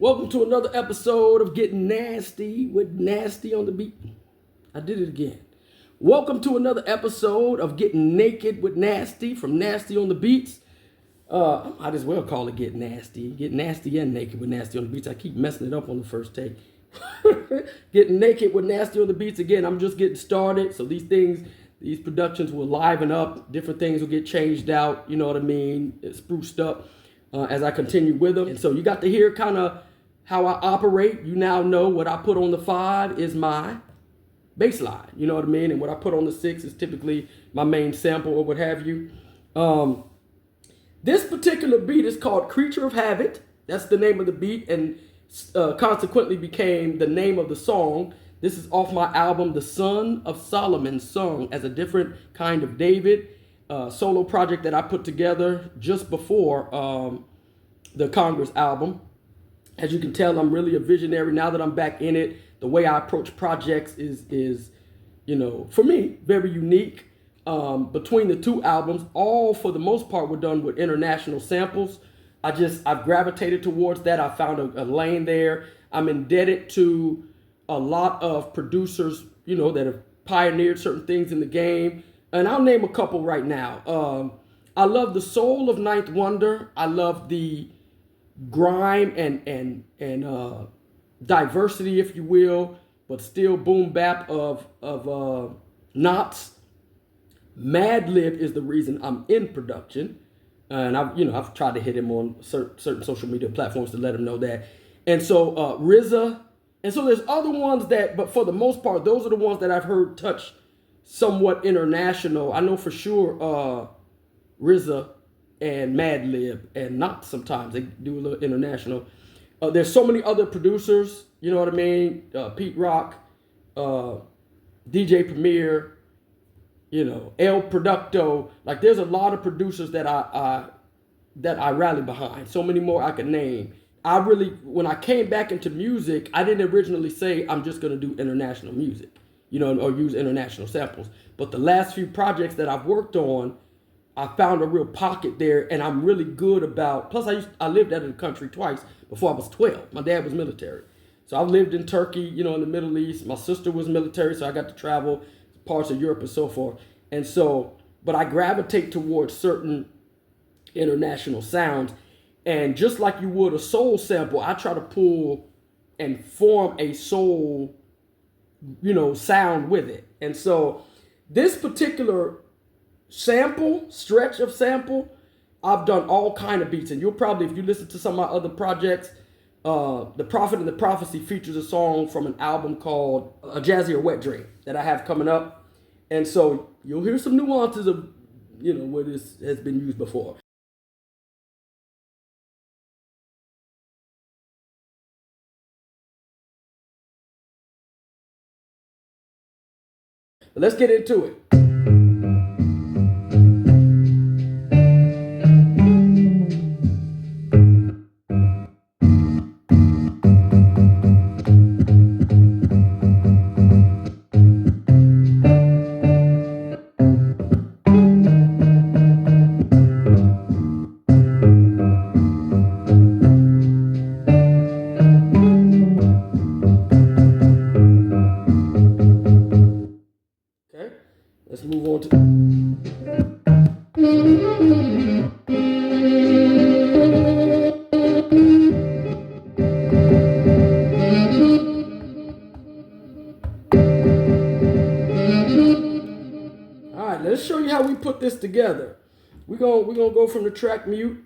Welcome to another episode of Getting Nasty with Nasty on the Beat. I did it again. Welcome to another episode of Getting Naked with Nasty from Nasty on the Beats. I might as well call it Get Nasty. Get Nasty and Naked with Nasty on the Beats. I keep messing it up on the first take. Getting Naked with Nasty on the Beats. Again, I'm just getting started. So these productions will liven up. Different things will get changed out. You know what I mean? It's spruced up as I continue with them. And so you got to hear kind of how I operate. You now know what I put on the 5 is my bass line. You know what I mean? And what I put on the 6 is typically my main sample or what have you. This particular beat is called Creature of Habit. That's the name of the beat, and consequently became the name of the song. This is off my album, The Son of Solomon, sung as a different kind of David, solo project that I put together just before the Congress album. As you can tell, I'm really a visionary. Now that I'm back in it, the way I approach projects is you know, for me, very unique. Between the two albums, all for the most part were done with international samples. I've gravitated towards that. I found a lane there. I'm indebted to a lot of producers, you know, that have pioneered certain things in the game. And I'll name a couple right now. I love the soul of Ninth Wonder. I love the grime and diversity, if you will, but still boom bap of Knots. Madlib is the reason I'm in production, and I've tried to hit him on certain social media platforms to let him know that. And so RZA, and so there's other ones that, but for the most part, those are the ones that I've heard touch somewhat international. I know for sure RZA and Madlib and Knots, sometimes they do a little international. There's so many other producers, you know what I mean? Pete Rock, DJ Premier, you know, El Producto. Like, there's a lot of producers that I rally behind. So many more I could name. When I came back into music, I didn't originally say I'm just going to do international music, you know, or use international samples. But the last few projects that I've worked on, I found a real pocket there, and I'm really good about. Plus, I lived out of the country twice before I was 12. My dad was military, so I've lived in Turkey, you know, in the Middle East. My sister was military, so I got to travel parts of Europe and so forth. And so, but I gravitate towards certain international sounds, and just like you would a soul sample, I try to pull and form a soul, you know, sound with it. And so, this particular stretch of sample, I've done all kind of beats, and you'll probably, if you listen to some of my other projects, The Prophet and the Prophecy features a song from an album called A Jazzy or Wet Dream that I have coming up, and so you'll hear some nuances of, you know, where this has been used before. But let's get into it. Let's move on to. All right, let's show you how we put this together. We're gonna go from the track mute.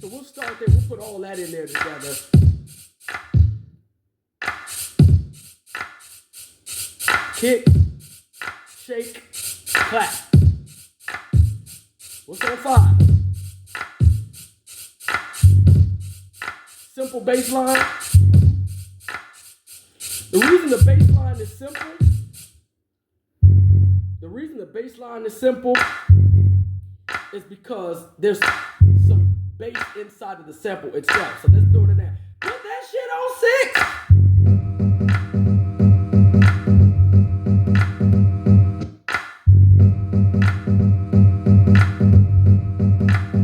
So we'll start there. We'll put all that in there together. Kick, shake, clap. What's on 5? Simple bass line. The reason the bass line is simple is because there's some bass inside of the sample itself. So let's throw it in there. Put that shit on 6.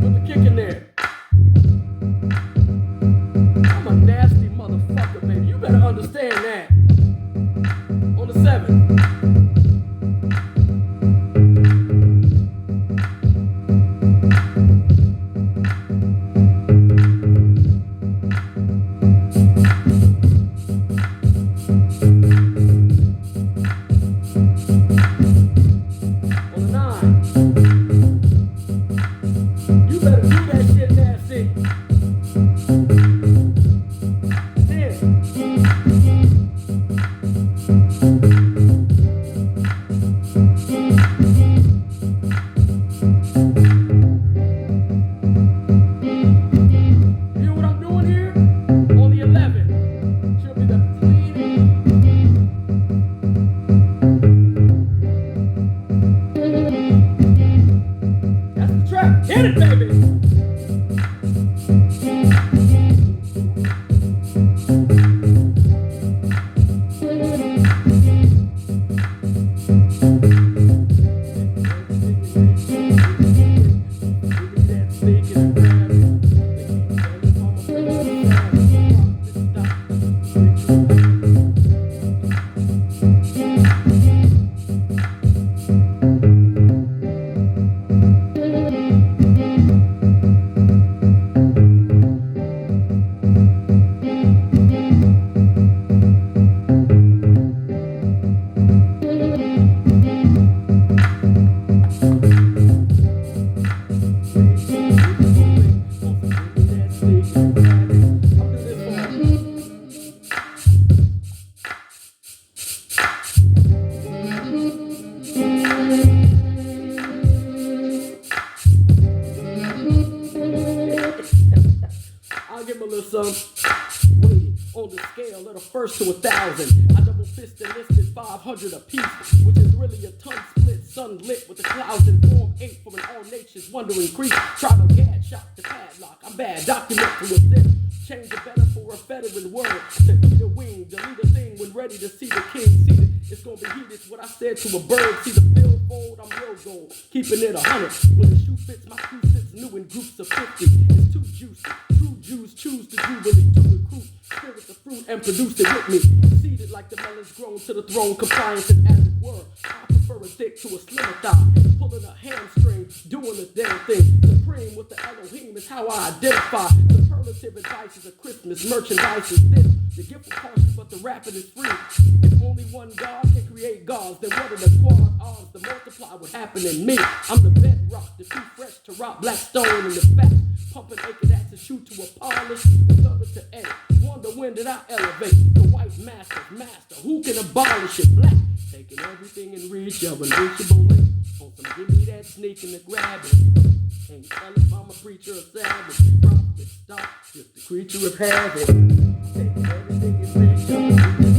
Put the kick in there. that shit nasty. Hit it, baby! I'll give him a little something. Weighted on the scale of the first to 1,000. I double fisted listed 500 apiece, which is really a ton split, sunlit with the clouds in form 8 from an all nature's wandering creek. Tribal gad, shock the padlock. I'm bad, document to a zip. Change it better for a veteran word. To eat a wing, delete a thing when ready to see the king seated. It's gonna be heated, what I said to a bird. See the billboard, I'm real gold. Keeping it 100. When the shoe fits, my crew sits new in groups of 50. It's too juicy. True Jews choose to jubilee to recruit. Spirit the fruit and produce it with me. Seated like the melons grown to the throne. Compliance and as it were. I prefer a dick to a slimmer thigh. Pulling a hamstring, doing this damn thing. Supreme with the Elohim is how I identify. Superlative advice is a Christmas merchandise is this. The gift will cost you, but the rapping is free. If only one God can create gods, then what are the quad odds to multiply what happened in me? I'm the bedrock, the too fresh to rock black stone in the back. Pumping acre to shoot to a polish, the thunder to edit. Wonder when did I elevate? The white master, who can abolish it? Black, taking everything in reach of unreachable link. On some give me that sneak and the grab it. Can't tell if I'm a preacher or savage. Prophet, stop, just the creature of habit. Taking everything in reach of unreachable link.